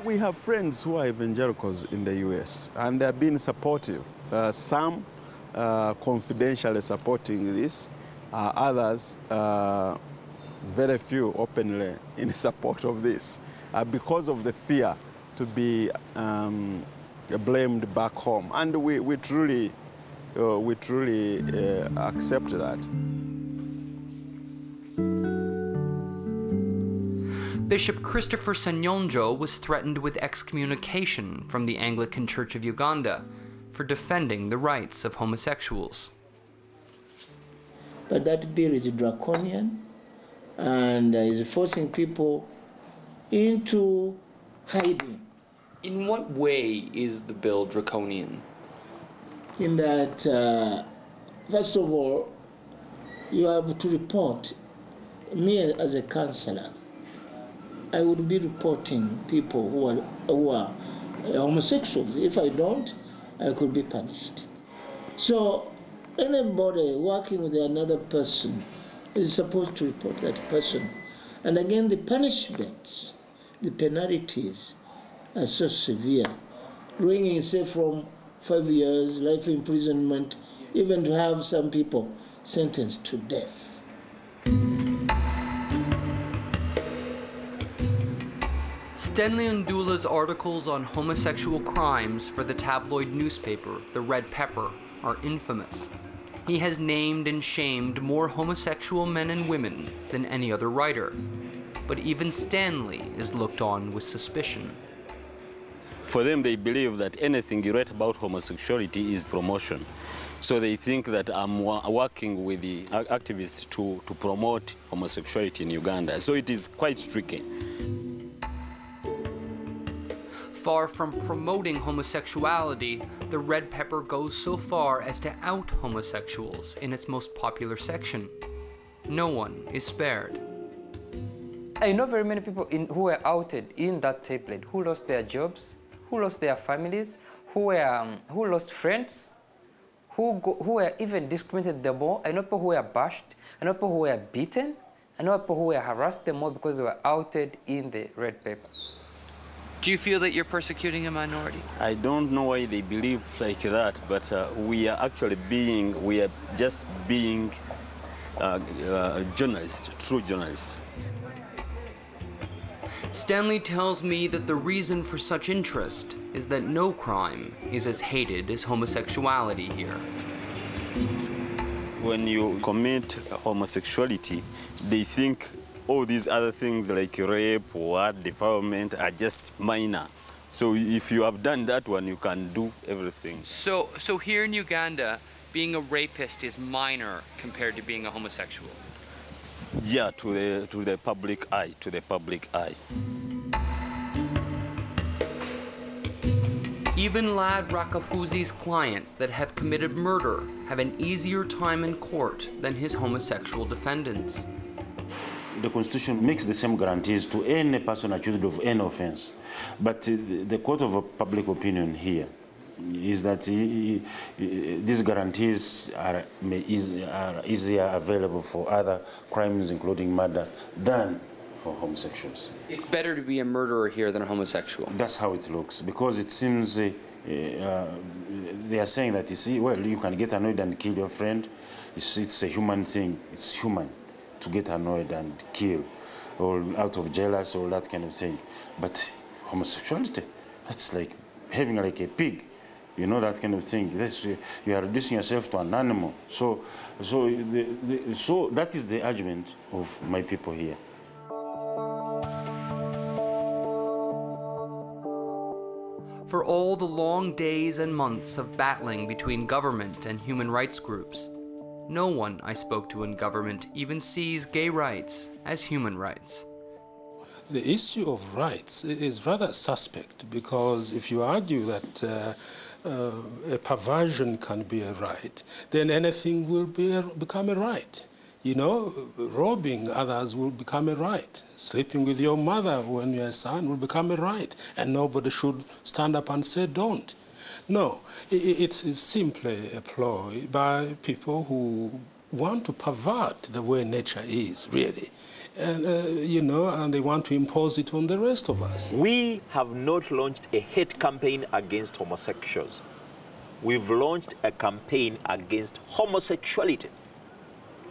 We have friends who are evangelicals in the US, and they're being supportive. Some confidentially supporting this, others, very few openly in support of this, because of the fear to be blamed back home. And we truly accept that. Bishop Christopher Sanyonjo was threatened with excommunication from the Anglican Church of Uganda for defending the rights of homosexuals. But that bill is draconian and is forcing people into hiding. In what way is the bill draconian? In that, first of all, you have to report. Me as a counselor, I would be reporting people who are homosexuals. If I don't, I could be punished. So anybody working with another person is supposed to report that person. And again, the punishments, the penalties are so severe, ranging, say, from 5 years, life imprisonment, even to have some people sentenced to death. Stanley Ndula's articles on homosexual crimes for the tabloid newspaper, The Red Pepper, are infamous. He has named and shamed more homosexual men and women than any other writer. But even Stanley is looked on with suspicion. For them, they believe that anything you write about homosexuality is promotion. So they think that I'm working with the activists to promote homosexuality in Uganda. So it is quite tricky. Far from promoting homosexuality, the Red Pepper goes so far as to out homosexuals in its most popular section. No one is spared. I know very many people who were outed in that tablet, who lost their jobs, who lost their families, who lost friends, who were even discriminated the more. I know people who were bashed, I know people who were beaten, I know people who were harassed the more because they were outed in the Red Pepper. Do you feel that you're persecuting a minority? I don't know why they believe like that, but we are just being journalists, true journalists. Stanley tells me that the reason for such interest is that no crime is as hated as homosexuality here. When you commit homosexuality, they think all these other things like rape or defilement are just minor. So if you have done that one, you can do everything. So here in Uganda, being a rapist is minor compared to being a homosexual? Yeah, to the public eye, Even Lad Rakafuzi's clients that have committed murder have an easier time in court than his homosexual defendants. The Constitution makes the same guarantees to any person accused of any offense. But the court of public opinion here is that these guarantees are easier available for other crimes, including murder, than for homosexuals. It's better to be a murderer here than a homosexual. That's how it looks, because it seems they are saying that, you see, well, you can get annoyed and kill your friend. It's a human thing. It's human to get annoyed and kill, or out of jealousy or that kind of thing. But homosexuality, that's like having like a pig, you know, that kind of thing. You are reducing yourself to an animal. So that is the argument of my people here. For all the long days and months of battling between government and human rights groups, no one I spoke to in government even sees gay rights as human rights. The issue of rights is rather suspect, because if you argue that a perversion can be a right, then anything will become a right. You know, robbing others will become a right. Sleeping with your mother when you're a son will become a right, and nobody should stand up and say don't. No, it's simply a ploy by people who want to pervert the way nature is, really. and, you know, and they want to impose it on the rest of us. We have not launched a hate campaign against homosexuals. We've launched a campaign against homosexuality,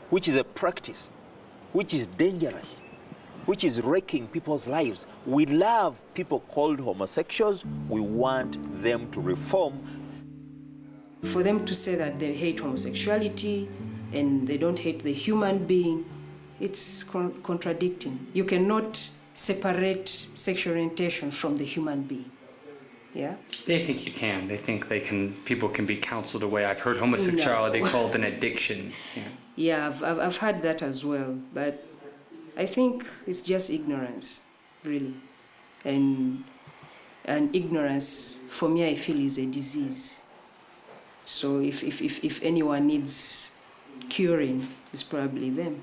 which is a practice, which is dangerous, which is wrecking people's lives. We love people called homosexuals. We want them to reform. For them to say that they hate homosexuality and they don't hate the human being, it's contradicting. You cannot separate sexual orientation from the human being. Yeah? They think you can. They think people can be counseled away. I've heard homosexuality called an addiction. Yeah, I've heard that as well. But I think it's just ignorance, really. And ignorance, for me, I feel is a disease. So if anyone needs curing, it's probably them.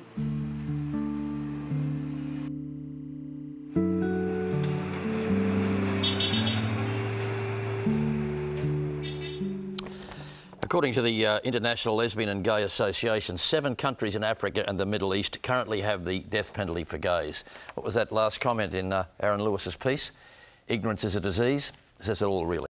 According to the International Lesbian and Gay Association, 7 countries in Africa and the Middle East currently have the death penalty for gays. What was that last comment in Aaron Lewis's piece? Ignorance is a disease. Says it all, really.